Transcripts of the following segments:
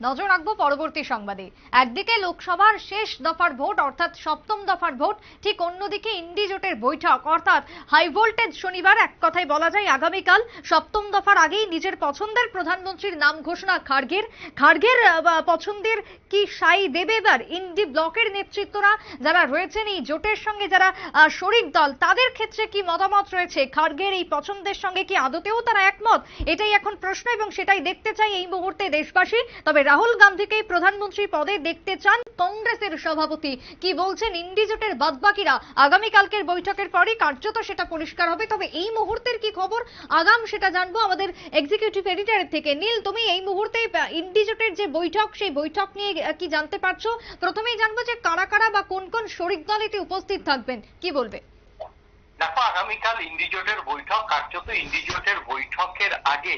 নজর রাখবো পরবর্তী সংবাদে। একদিকে লোকসভার শেষ দফার ভোট অর্থাৎ সপ্তম দফার ভোট, ঠিক অন্যদিকে ইন্ডি জোটের বৈঠক অর্থাৎ হাই ভোল্টেজ শনিবার। এক কথায় বলা যায় আগামীকাল সপ্তম দফার আগেই নিজের পছন্দের প্রধানমন্ত্রীর নাম ঘোষণা খার্গের। পছন্দের কি সাই দেবে এবার ইন্ডি ব্লকের নেতৃত্বরা যারা রয়েছেন এই জোটের সঙ্গে, যারা শরিক দল, তাদের ক্ষেত্রে কি মতামত রয়েছে? খার্গের এই পছন্দের সঙ্গে কি আদতেও তারা একমত? এটাই এখন প্রশ্ন এবং সেটাই দেখতে চাই এই মুহূর্তে দেশবাসী। তবে রাহুল গান্ধীকেই প্রধানমন্ত্রী পদে দেখতে চান কংগ্রেসের সভাপতি। কি বলছেন ইন্ডি জোটের বাদবাকিরা আগামীকালকের বৈঠকের পরই কার্যত সেটা পরিষ্কার হবে। তবে এই মুহূর্তের কি খবর আগাম সেটা জানবো আমাদের এক্সিকিউটিভ এডিটরের থেকে। নীল, তুমি এই মুহূর্তে ইন্ডি জোটের যে বৈঠক সেই বৈঠক নিয়ে কি জানতে পারছো? প্রথমেই জানবো যে কারা কারা বা কোন কোন শরিক দল এতে উপস্থিত থাকবেন, কি বলবে? দেখো, আগামীকাল ইন্ডি জোটের বৈঠক। কার্যত ইন্ডি জোটের বৈঠকের আগে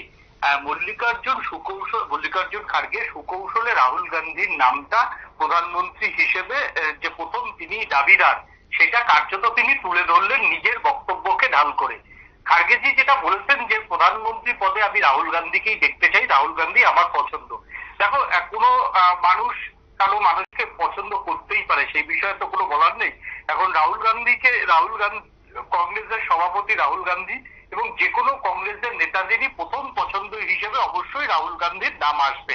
মল্লিকার্জুন খার্গে সুকৌশলে রাহুল গান্ধীর নামটা প্রধানমন্ত্রী হিসেবে যে প্রথম তিনি দাবিদার, সেটা কার্যত তিনি তুলে ধরলেন নিজের বক্তব্যকে ঢাল করে। খার্গেজি যেটা বলেছেন যে প্রধানমন্ত্রী পদে আমি রাহুল গান্ধীকেই দেখতে চাই, রাহুল গান্ধী আমার পছন্দ। দেখো, কোনো কারো মানুষকে পছন্দ করতেই পারে, সেই বিষয়ে তো কোনো বলার নেই। এখন রাহুল গান্ধী কংগ্রেসের সভাপতি রাহুল গান্ধী এবং যে কোনো কংগ্রেসের নেতাদেরই প্রথম পছন্দ হিসেবে অবশ্যই রাহুল গান্ধীর নাম আসবে,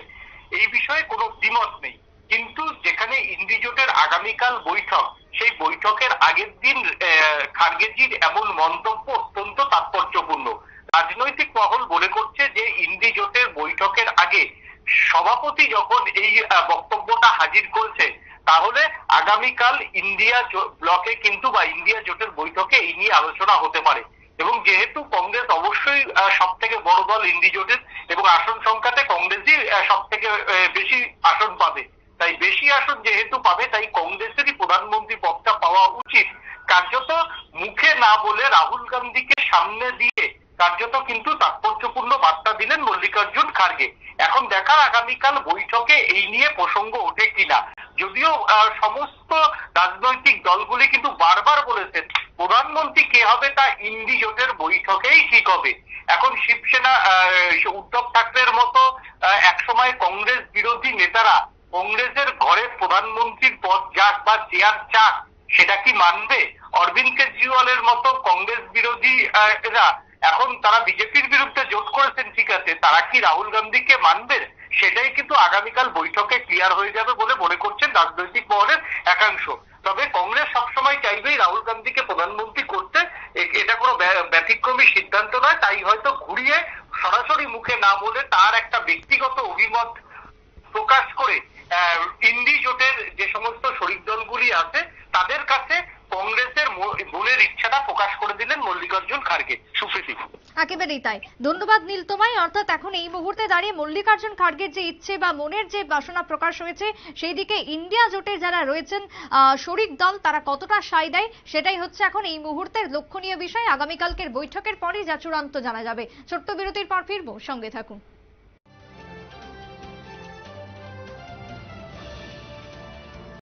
এই বিষয়ে কোনো দ্বিমত নেই। কিন্তু যেখানে ইন্ডি জোটের আগামীকাল বৈঠক, সেই বৈঠকের আগের দিন খার্গেজির এমন মন্তব্য অত্যন্ত তাৎপর্যপূর্ণ। রাজনৈতিক মহল মনে করছে যে ইন্ডি জোটের বৈঠকের আগে সভাপতি যখন এই বক্তব্যটা হাজির করছে, তাহলে আগামীকাল ইন্ডিয়া ব্লকে কিন্তু বা ইন্ডিয়া জোটের বৈঠকে এই নিয়ে আলোচনা হতে পারে। এবং যেহেতু কংগ্রেস অবশ্যই সব থেকে বড় দল ইন্ডি জোটের এবং আসন সংখ্যাতে কংগ্রেসই সব থেকে বেশি আসন পাবে, তাই বেশি আসন যেহেতু পাবে তাই কংগ্রেসেরই প্রধানমন্ত্রী পদটা পাওয়া উচিত। কার্যত মুখে না বলে রাহুল গান্ধীকে সামনে দিয়ে কার্যত কিন্তু তাৎপর্যপূর্ণ বার্তা দিলেন মল্লিকার্জুন খার্গে। এখন দেখার আগামীকাল বৈঠকে এই নিয়ে প্রসঙ্গ ওঠে কিনা। যদিও সমস্ত রাজনৈতিক দলগুলি কিন্তু বারবার বলেছেন প্রধানমন্ত্রী কে হবে তা ইন্ডি জোটের বৈঠকেই ঠিক হবে। এখন শিবসেনা উদ্ধব ঠাকরের মতো একসময় কংগ্রেস বিরোধী নেতারা কংগ্রেসের ঘরে প্রধানমন্ত্রীর পদ যাক বা চেয়ার চাক, সেটা কি মানবে? অরবিন্দ কেজরিওয়ালের মতো কংগ্রেস বিরোধী এখন তারা বিজেপির বিরুদ্ধে জোট করেছেন, ঠিক আছে, তারা কি রাহুল গান্ধীকে মানবে? সেটাই কিন্তু আগামীকাল বৈঠকে ক্লিয়ার হয়ে যাবে বলে মনে করছেন রাজনৈতিক মহলের একাংশ। তবে কংগ্রেস সবসময় চাইবেই রাহুল গান্ধীকে প্রধানমন্ত্রী করতে, এটা কোনো ব্যতিক্রমী সিদ্ধান্ত নয়। তাই হয়তো ঘুরিয়ে সরাসরি মুখে না বলে তার একটা ব্যক্তিগত অভিমত প্রকাশ করে ইন্ডি জোটের যে সমস্ত শরিক দলগুলি আছে তাদের কাছে কংগ্রেসের মনের ইচ্ছাটা প্রকাশ করে দিলেন মল্লিকার্জুন খার্গে। সুপ্রীতি, একেবারেই তাই। ধন্যবাদ নীল তোমায়। অর্থাৎ এখন এই মুহূর্তে দাঁড়িয়ে মল্লিকার্জুন খার্গের যে ইচ্ছে বা মনের যে বাসনা প্রকাশ হয়েছে, সেই দিকে ইন্ডিয়া জোটে যারা রয়েছেন শরিক দল তারা কতটা সায় দেয় সেটাই হচ্ছে এখন এই মুহূর্তের লক্ষণীয় বিষয়। আগামীকালকের বৈঠকের পরই যা চূড়ান্ত জানা যাবে। ছোট্ট বিরতির পর ফিরবো, সঙ্গে থাকুন।